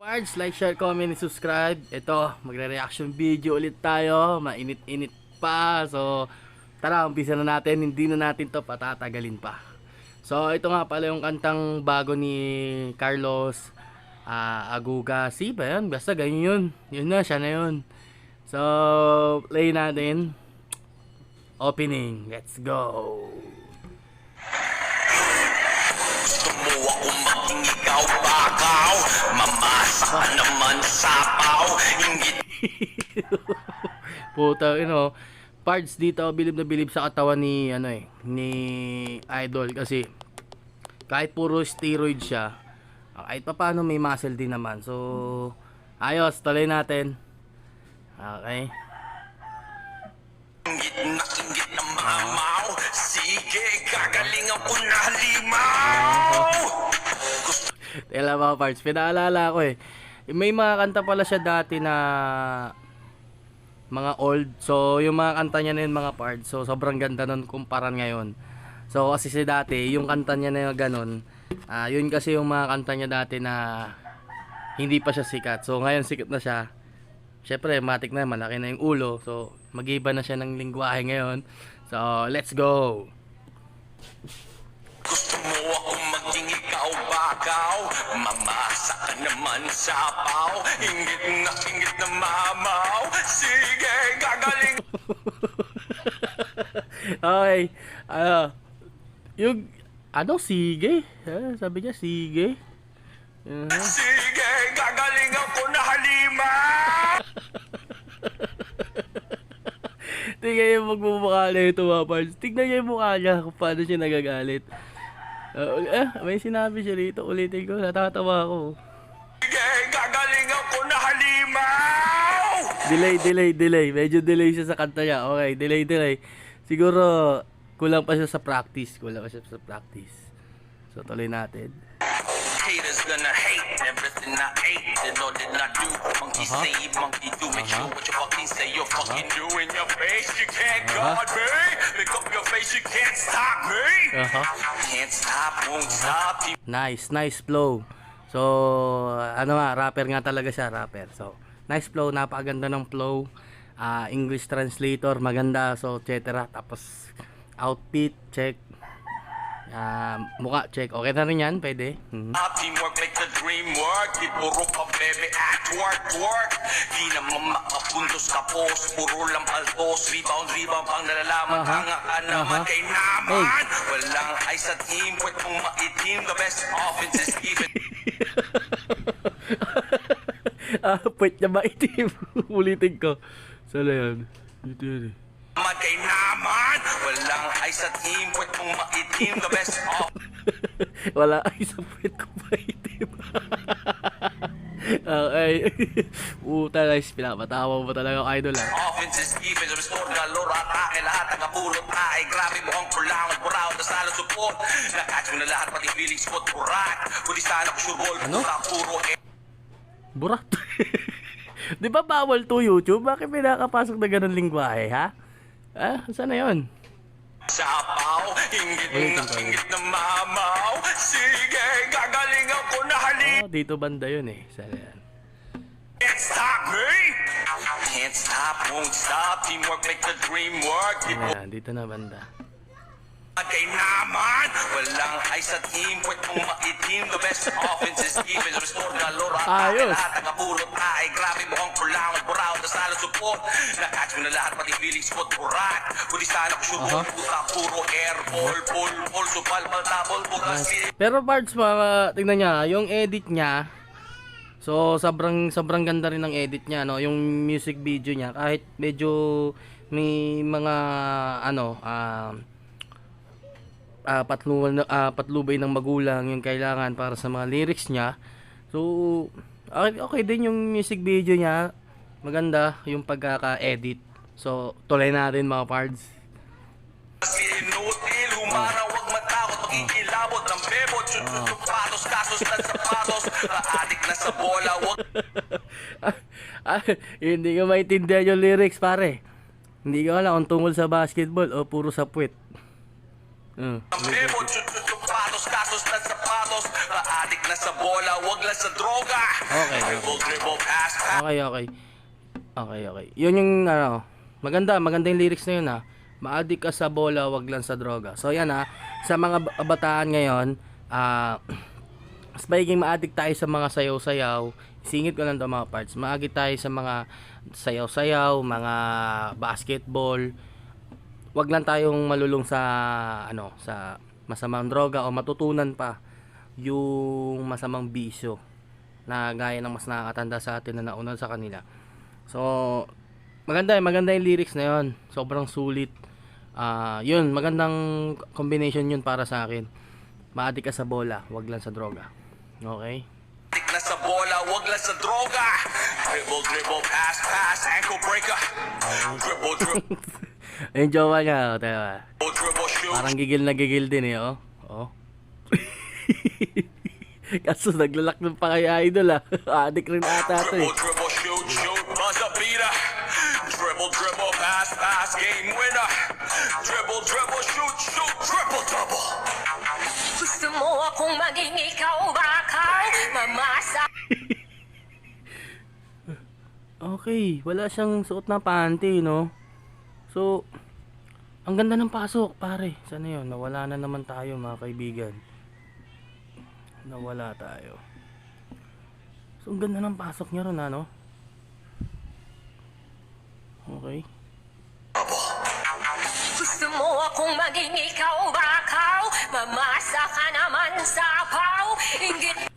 Pards, like, share, comment, and subscribe. Ito, magre-reaction video ulit tayo. Mainit-init pa. So, tara, umpisa na natin. Hindi na natin to patatagalin pa. So, ito nga pala yung kantang bago ni Carlos Agugasi ba yan? Basta ganyan yun. Yun na, siya na yun. So, play natin. Opening. Let's go. Gusto mo ako maging ikaw bakaw, mamasa ka naman sapaw, ingit. Puta, Pards dito, bilib na bilib sa katawan ni ni Idol kasi kahit puro steroid siya, kahit pa paano may muscle din naman. So, ayos, tuloy natin. Okay. Ingit na mamaw, sige, gagalingan ko na halimaw. Tela mga Pards, pinaalala ko may mga kanta pala siya dati na mga old. So, yung mga kanta niya na yun mga Pards, so sobrang ganda nun kumpara ngayon. So, kasi si dati, yung kanta niya na yung ganun, yun kasi yung mga kanta niya dati na hindi pa siya sikat. So, ngayon sikat na siya. Syempre, matik na, malaki na yung ulo. So, mag-iba na siya ng lingwahe ngayon. So, let's go! Gusto mo ako maging ikaw bakaw, mamasa ka naman sapaw, ingit na mamaw, sige, gagaling. Okay, yung, sige? Sabi niya, sige? Sige, gagalingan ko na halimaw. Tingnan yung magmumukha na ito mga Pards. Tignan niyo yung mukha niya kung paano siya nagagalit. May sinabi siya rito. Ulitin ko, natatawa ako. Sige, gagalingan ko na halimaw. Delay. Medyo delay siya sa kanta niya. Okay, delay. Siguro, kulang pa siya sa practice. So, tuloy natin. Haters gonna hate everything I ate. They know that I do. Monkey say, monkey do. Make sure what you fucking say. You're fucking doing your face. You can't guard me. Pick up your face. You can't stop me. Can't stop, won't stop. Nice flow. So, rapper nga talaga siya, rapper. So, nice flow, napakaganda ng flow. English translator, maganda. So, etc. Tapos, outfit, check. Mukha, check. Okay na rin yan, pwede. Teamwork make the dream work. Di puro pa bebe at work. Di naman makapuntos kapos. Puro lang paltos. Rebound pang nalalaman. Hanga ka naman kay naman. Walang ay sa team. Pwede mong maitim. The best offense is even. Pwede niya maitim. Ulitin ko. Saan na yan? Dito yan Kay naman. Walang ay sa team. Pwede mong maitim. The best offense. Wala ay sa puwet ko maitim. Okay. Puta guys, pinapatawa mo talaga ako, idol Offense is defense, restore galore, atake lahat, tagapulot ay grabe mo ang kulangan, buraw, dasalo, support, nakatch mo na lahat, pati feeling spot, burat, kudi sana ko sure ball, puro Burat. Di ba bawal to YouTube? Bakit pinakapasok na ganun lingwahe, ha? Saan na yun? Sapaw, ingit na mamaw, sige, gagalingan ko na hali. Dito banda yun Saan yan? Can't stop me. Can't stop, won't stop, teamwork make the dream work. Ayan, dito na banda. Kay naman, walang ay sa team, pwede mong maitim. The best offense is defense, restore galore, atake lahat, tagapulot ay grabe mo ang kulangan, buraw, dasalo, support, nakatch mo na lahat, pati feeling spot, burat, kudi sana ko sure ball, puro air ball, supal, double, buras. Pero Pards, tingnan niya, yung edit niya, so sobrang ganda rin ng edit niya, no? Yung music video niya, kahit medyo may mga patlubay ng magulang yung kailangan para sa mga lyrics niya. So, okay din yung music video niya. Maganda yung pagkaka-edit. So, tuloy natin mga Pards. Sinutil, humara, wag matakot, magkikilabot ng bebot, patos, kasos, at sapatos, adik na sa bola, wag. Hindi ko maintindihan yung lyrics, pare. Hindi ko alam kung tungkol sa basketball o puro sa puwet. Ang bebot, patos, kasos, at sapatos, sapatos. Maadik na sa bola, wag lang sa droga. Okay. Dribble, dribble, pass, pass. Okay. Yun yung ano, maganda yung lyrics na yun ha. Maadik ka sa bola, wag lang sa droga. So yan ha, sa mga bataan ngayon, mas magiging maadik tayo sa mga sayaw-sayaw. Singit ko lang to mga parts. Maadik tayo sa mga sayaw-sayaw, mga basketball. Wag lang tayong malulong sa ano, sa masamang droga o matutunan pa yung masamang bisyo na gaya ng mas nakakatanda sa atin na nauna sa kanila. So, maganda yung lyrics na yun. Sobrang sulit. Yun, magandang combination yun para sa akin. Maadik ka sa bola, wag lang sa droga. Okay? Maadik na sa bola, wag lang sa droga. Dribble, dribble, pass, pass, ankle breaker. Dribble, dribble, Ayun, jowa niya. Tayo. dribble, shoot. Parang gigil din eh, oh. Kaso naglalak ng pa kay idol ah. Adik rin ata to eh. Dribble, dribble, shoot, shoot, buzzer beater. Dribble, dribble, pass, pass, game winner. Dribble, dribble, shoot, shoot, triple double. Gusto mo akong maging ikaw, bakaw mamasa. Okay, wala siyang suot na panty, no? So, ang ganda ng pasok, pare. Sana yun? Nawala na naman tayo, mga kaibigan. Nawala tayo. So, ang ganda ng pasok niya ron, ano? Okay. Gusto mo akong maging ikaw, bakaw mamasa ka naman sa paw. Inggit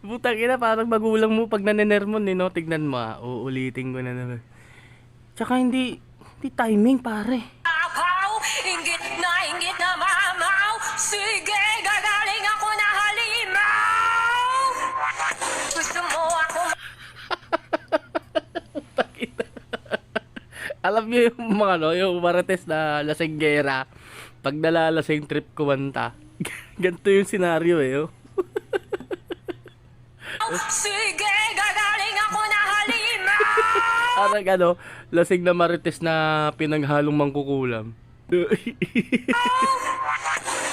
Butang ina, parang magulang mo pag nanenermon eh, no? Tignan mo ah. Uulitin ko na naman. Tsaka hindi timing, pare. paw. Inggit na mamaw. Sige, gagaling ako na halimaw. Gusto mo akong Alam niyo yung mga no, yung marites na lasinggera. Pag nalalasing trip kumanta. Ganito yung senaryo eh, oh. sige, gagaling ako na halimaw. Parang ano, lasing na marites na pinaghalong mangkukulam.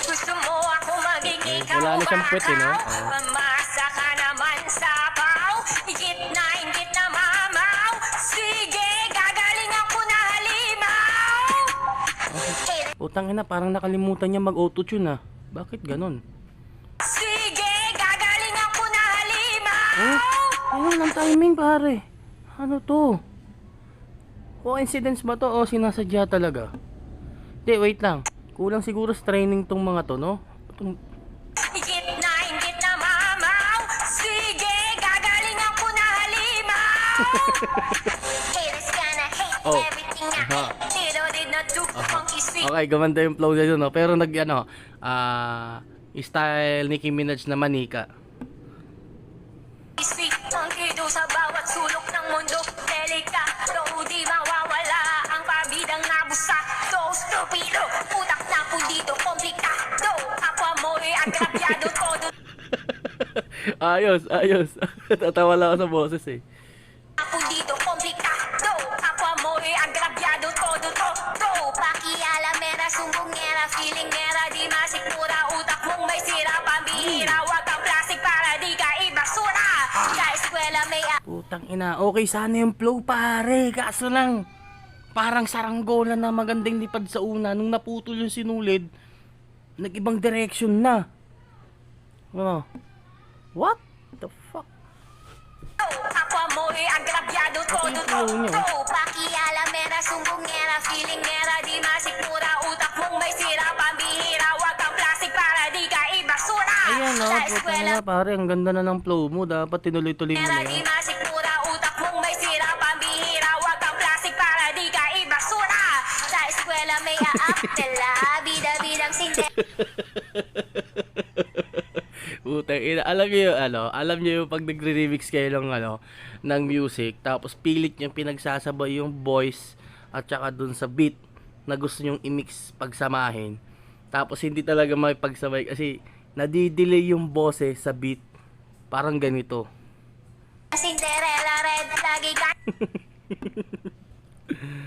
Gusto mo ako maging ikaw, wala na siyang puwet, eh, no? bakaw mamasa ka naman sa paw. Inggit na mamaw. Sige, gagaling ako na halimaw. Utang ina, parang nakalimutan niya mag-auto-tune ah. Bakit ganon? Sige, gagaling ako na halimaw. Ayun ang timing, pare. Ano to? Coincidence ba to o sinasadya talaga? Hindi, wait lang. Kulang siguro sa training tong mga to, no? Inggit na mamaw. Sige, gagaling ako na halimaw. Haters gonna hate Oh. everything I hate. Little did not do funky sweet. Okay, gumanda yung flow niya dun, no? Pero style Nicki Minaj na manika. Sweet monkey do sa bawat sulok ng mundo. Delikado, di mawawala ang pabidang nabusa. So stupido, utak na pundido, komplikado. Ako mo'y agrabyado, todo Ayos. Tatawa lang ako sa boses eh. na pundido, komplikado. Ako mo'y agrabyado, todo. Pakialamera, sumbongera, feelingera, di masikmura. Utak mong may sira, pambihira. Wag kang plastic para di ka ibasura. Sa eskwela may Putang ina, okay sana yung flow, pare. Kaso lang, parang saranggola na magandang lipad sa una. Nung naputol yung sinulid, nag-ibang direction na. Oh. What the fuck? Ako mo'y agrabyado, todo. flow niya. Pakialamera, sumbongera, feelingera, di masikmura. Utak mong may sira, pambihira. Wag kang plastic para di ka ibasura. Ayan no, Sa putang eskwela ina, pare. Ang ganda na ng flow mo. Dapat tinuloy-tuloy mo na di yan. masikmura. Utak mong may sira, pambihira. Wag kang plastic para di ka ibasura. Sa eskwela may aaptela, bida-bidang sinte. Putang ina, alam niyo yung pag nagre-remix kayo ng music, tapos pilit niyang pinagsasabay yung voice at saka dun sa beat na gusto niyong i-mix pagsamahin. Tapos hindi talaga makipagsabay kasi nadidelay yung boses sa beat. Parang ganito. Cinderella red, lagi ka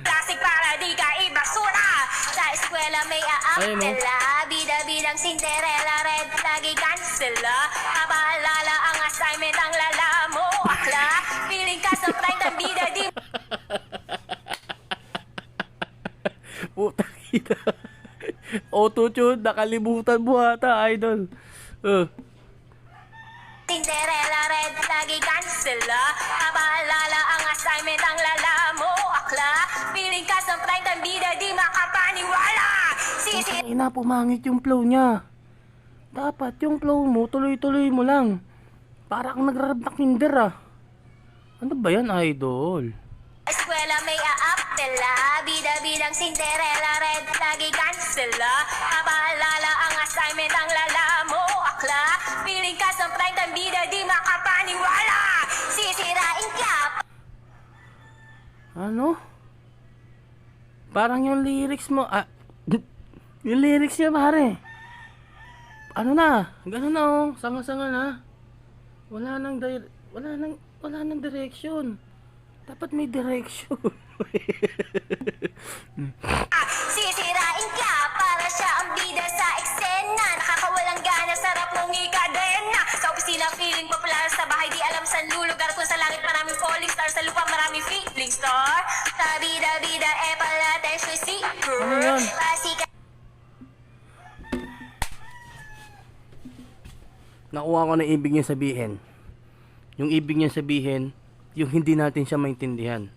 plastic para di ka ibasura. Sa Eskwela may Ayun, no? aapela, bida-bidang Cinderella, red lagi cancela. Kapaalala ang assignment ang lala mo, akla. Feeling ka sa pride ng bida di Puta kita. Auto-tune, nakalimutan mo ata, idol. Cinderella, red lagi cancela. Kapaalala ang assignment ang lala mo, akla. Feeling ka sa pride ng bida di makapaniwala. Sisi Ina, pumangit yung flow niya. Dapat yung flow mo, tuloy-tuloy mo lang. Para kang nagrarap na kinder ah. Ano ba yan, idol? Eskwela may aapela, bida-bidang Cinderella, red lagi cancela. Kapaalala ang assignment ang lala mo, akla. Feeling ka sa pride ng bida di makapaniwala. Sisirain ka. Ano? Parang yung lyrics mo, yung lyrics niya pare. Ano na? Ganun na oh, sanga-sanga na. Wala nang direction. Dapat may direction. Sisirain ka para siya ang bida sa eksena. Nakakawalang gana, sarap mong ikadena. Sa opisina feeling popular, sa bahay di alam saan lulugar. Kung sa langit maraming falling star, sa lupa maraming feeling star. Sa bida-bida pala tayo seeker. Ano yun? Pasika Nakuha ko na ibig niya sabihin. Yung ibig niya sabihin, yung hindi natin siya maintindihan.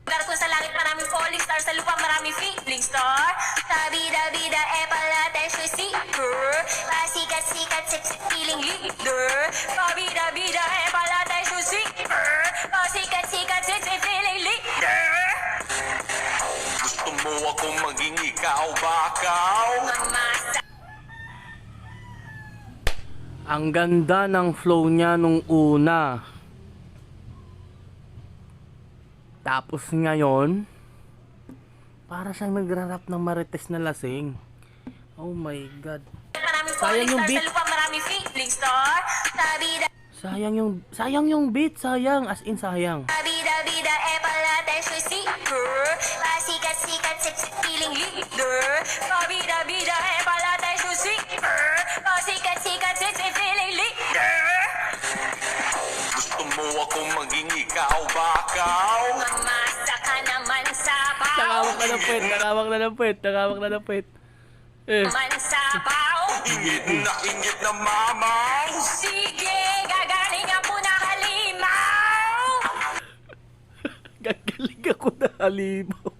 lugar. Kung sa langit maraming falling star, sa lupa maraming feeling star. Sa bida-bida pala tayo seeker. Pasikat-sikat, sexy feeling leader. Sa bida-bida pala tayo seeker. Pasikat-sikat, sexy feeling leader. Gusto mo akong maging ikaw, bakaw? Mamasa Ang ganda ng flow niya nung una. Tapos ngayon, para siyang nagra-rap ng marites na lasing. Oh my God. maraming Sayang falling yung star, beat. sa lupa maraming feeling star. Sa bida Sayang yung beat, sayang. As in sayang. bida pala tayo seeker. Pasikat-sikat, sexy feeling leader. Sa bida pala tayo seeker. Pasikat-sikat, sexy feeling leader. Gusto mo akong maging ikaw, bakaw? Mamasa ka naman sa Nakawak pao. na ng puwet, nakawak na ng puwet. Man sa pao. Ingit na mamaw. Sige, gagaling ako na halimaw. Gagaling ako na halimaw.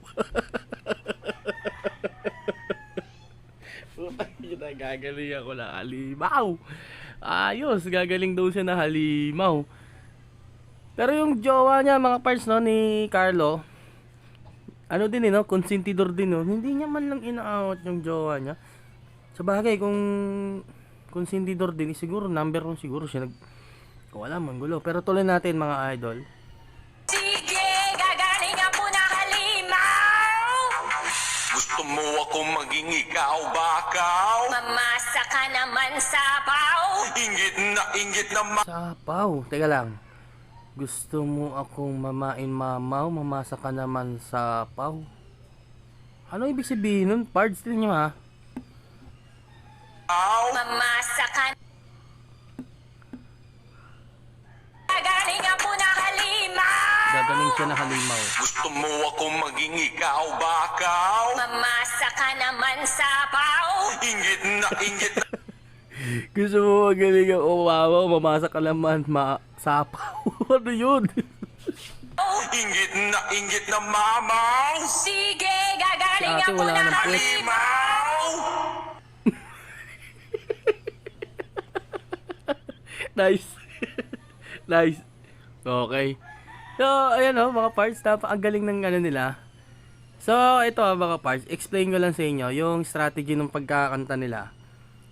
Gagaling ako na halimaw. Ayos, gagaling daw siya na halimaw. Pero yung jowa niya, mga parts no, ni Carlo, ano din no, konsentidor din no. Hindi niya man lang inaawat yung jowa niya. Sa bagay, kung konsentidor din, siguro number 1 siguro siya wala man gulo. Pero tuloy natin mga idol. Sige, gagaling ako na halimaw. Gusto mo akong maging ikaw, bakaw? Mamasa ka naman sa pao. Ingit na mamaw. Sapaw. Teka lang. Gusto mo akong mamain mamaw, mamasa ka naman sa paw. Ano ibig sabihin nun? Pards din nyo ha? Mamasa ka. Gagaling ako na halimaw. Gagaling siya na halimaw. Gusto mo akong maging ikaw, bakaw? Mamasa ka naman sa pao. Ingit na Gusto mo magaling ang umawaw, mamasa ka naman sapaw. Ano yun? ingit na mamaw. Sige, gagaling Si ate ako wala na ng puwet. halimaw. Nice. Nice. Okay. So, ayan o, mga parts, ang galing ng ano nila. So, ito mga parts, explain ko lang sa inyo yung strategy ng pagkakanta nila.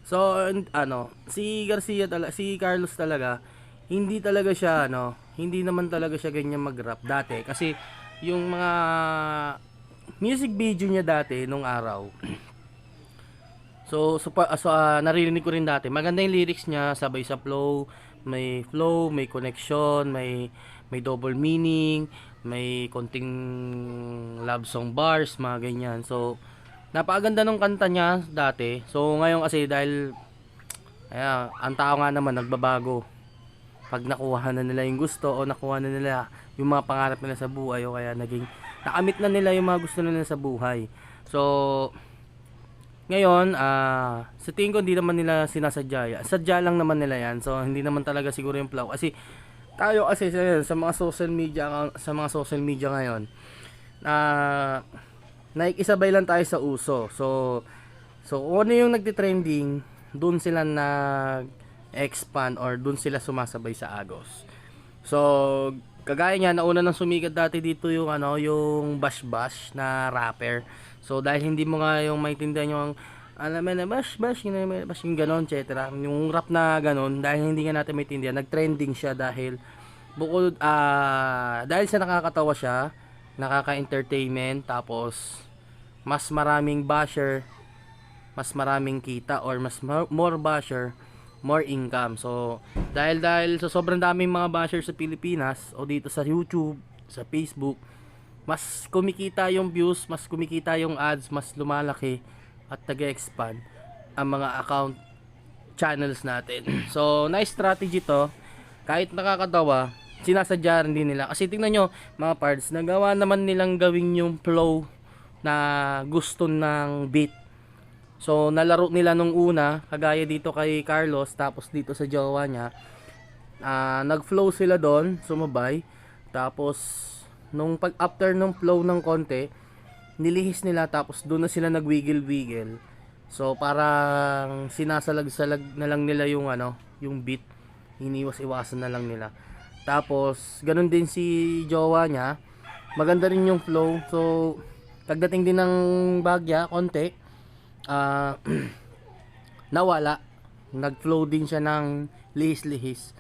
So, ano, si Carlos talaga, hindi talaga siya, hindi naman talaga siya ganyan mag-rap dati. Kasi, yung mga music video niya dati, nung araw, narinig ko rin dati, maganda yung lyrics niya, sabay sa flow, may connection, may double meaning, may konting love song bars, mga ganyan. So napakaganda ng kanta niya dati. So ngayon kasi dahil ang tao nga naman nagbabago. Pag nakuha na nila yung gusto o nakuha na nila yung mga pangarap nila sa buhay o kaya nakamit na nila yung mga gusto nila sa buhay. So ngayon, sa tingin ko hindi naman nila sinasadya. Sadya lang naman nila yan. So hindi naman talaga siguro yung flow kasi tayo kasi sa mga social media ngayon naikisabay lang tayo sa uso. So kung ano yung nagti-trending, doon sila nag-expand or doon sila sumasabay sa agos. So kagaya niya, nauna nang sumikat dati dito yung yung Bash Bash na rapper. So dahil hindi mo nga yung maintindihan yung alam mo na bash yung ganon, etc. Yung rap na ganon, dahil hindi nga natin maintindihan, nag-trending siya dahil bukod dahil sa nakakatawa siya, nakaka-entertainment, tapos mas maraming basher, mas maraming kita, or more basher, more income. So dahil sa sobrang daming mga basher sa Pilipinas o dito sa YouTube, sa Facebook, mas kumikita yung views, mas kumikita yung ads, mas lumalaki at nag-expand ang mga account channels natin. So nice strategy to. Kahit nakakatawa, sinasadya rin din nila. Kasi tingnan nyo mga parts, nagawa naman nilang gawin yung flow na gusto ng beat. So nalaro nila nung una, kagaya dito kay Carlos, tapos dito sa jowa niya, nag-flow sila doon, sumabay. Tapos nung after nung flow ng konti, nilihis nila, tapos doon na sila nagwiggle-wiggle. So parang sinasalag-salag na lang nila yung yung beat, iniwas-iwasan na lang nila. Tapos ganun din si jowa niya, maganda rin yung flow. So pagdating din ng bagya konti, nawala, nag-flow din siya ng lihis-lihis.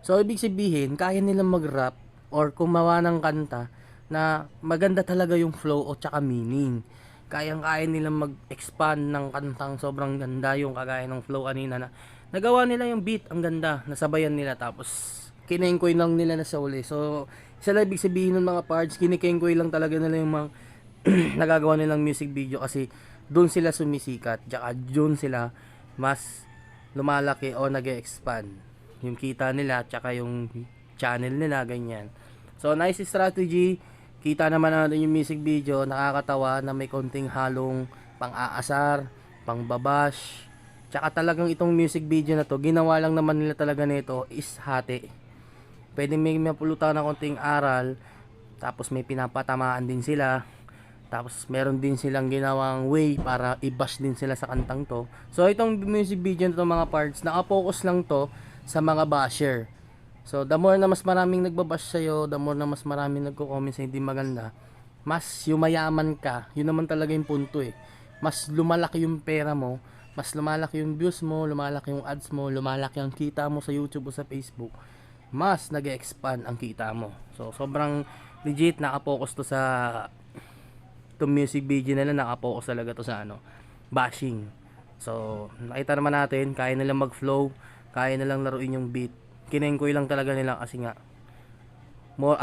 So ibig sabihin, kaya nilang mag-rap or kumawa ng kanta na maganda talaga yung flow o tsaka meaning. Kayang-kaya nilang mag-expand ng kantang sobrang ganda, yung kagaya ng flow kanina na nagawa nila yung beat, ang ganda, nasabayan nila, tapos kinengkoy lang nila na sa uli. So isa lang ibig sabihin ng mga parts, kinikengkoy lang talaga nila yung mga nagagawa nilang music video kasi doon sila sumisikat, tsaka doon sila mas lumalaki o nag-expand yung kita nila, tsaka yung channel nila, ganyan. So nice strategy. Kita naman natin yung music video, nakakatawa na may konting halong pang-aasar, pang-babash. Tsaka talagang itong music video na to, ginawa lang naman nila talaga nito is hati. Pwede may mapulutan na konting aral, tapos may pinapatamaan din sila. Tapos meron din silang ginawang way para i-bash din sila sa kantang to. So itong music video na to mga parts, naka-focus lang to sa mga basher. So the more na mas maraming nagbabash sa'yo, the more na mas maraming nagko-comment sa hindi maganda, mas yumayaman ka. Yun naman talaga yung punto eh. Mas lumalaki yung pera mo, mas lumalaki yung views mo, lumalaki yung ads mo, lumalaki ang kita mo sa YouTube o sa Facebook, mas nag-expand ang kita mo. So sobrang legit, naka-focus to sa itong music video nila, naka-focus talaga to sa bashing. So nakita naman natin, kaya nilang mag-flow, kaya nilang laruin yung beat. Kinengkoy lang talaga nila kasi nga more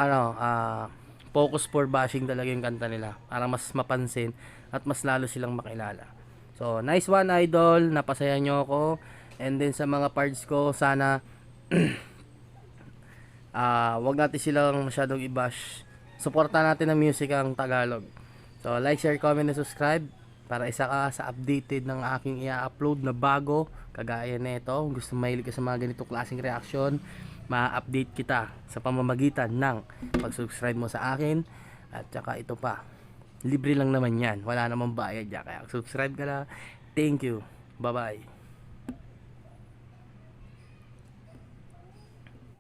focus for bashing talaga yung kanta nila para mas mapansin at mas lalo silang makilala. So nice one idol, napasaya nyo ako. And then sa mga parts ko, sana wag natin silang masyadong i-bash. Suportahan natin ang music ang Tagalog. So like, share, comment, and subscribe para isa ka sa updated ng aking i-upload na bago. Kagaya nito, gusto mahilig ka sa mga ganitong klaseng reaction, ma-update kita sa pamamagitan ng pag-subscribe mo sa akin. At saka ito pa, libre lang naman yan, wala namang bayad yan, kaya subscribe ka lang. Thank you, bye bye.